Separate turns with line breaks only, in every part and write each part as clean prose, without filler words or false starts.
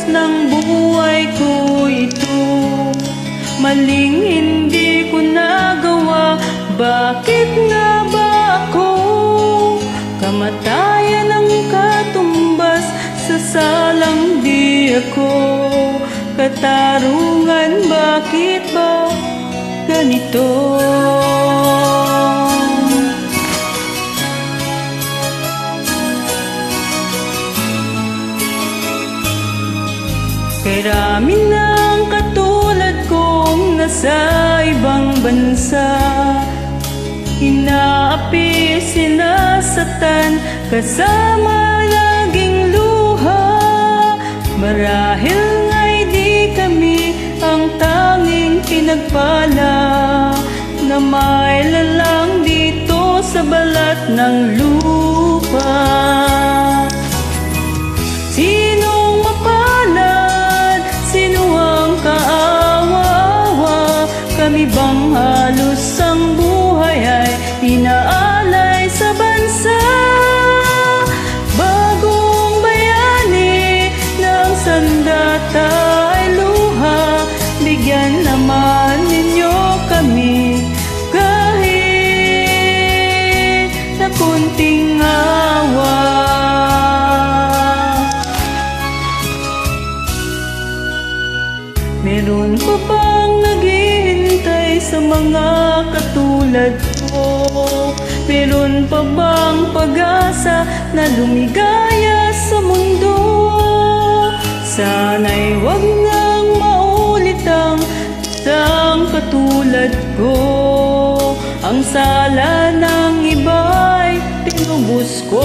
Ng buhay ko ito, maling hindi ko nagawa. Bakit nga ba ako? Kamatayan ang katumbas sa salang di ako. Katarungan, bakit ba ganito? Karami ng katulad kong nasa ibang bansa, inaapi, sinasaktan, kasama laging luha. Marahil nga'y di kami ang tanging pinagpala na may lalang dito sa balat ng lupa. Sinong mapalad? Sino ang kaawa-awa? Kami bang halos ang buhay ay inaalay sa bansa? Bagong bayani ng sandata ay luha. Bigyan naman ninyo kami kahit na kunting awa. Meron pa bang naghihintay sa mga katulad ko? Meron pa bang pag-asa na lumigaya sa mundo? Sana'y wag nang maulit ang isang katulad ko. Ang sala ng iba'y tinubos ko.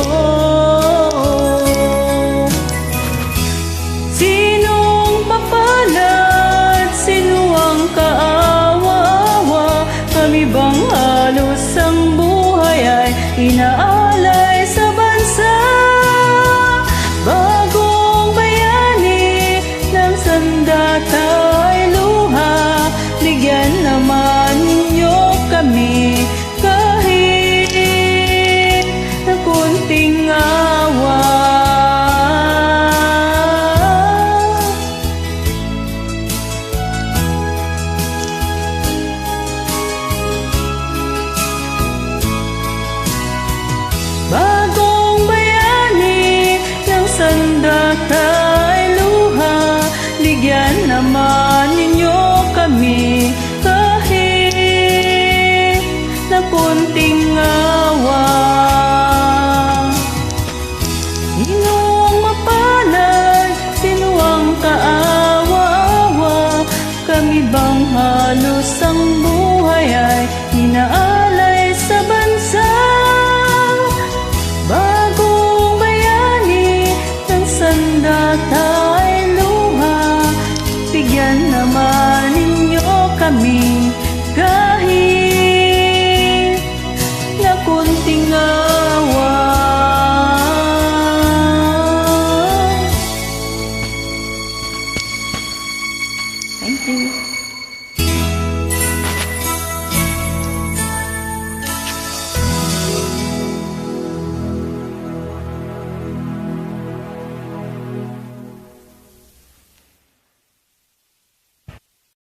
Sinong papalad? Sino ang kaawa-awa? Kami bang halos ang buhay ay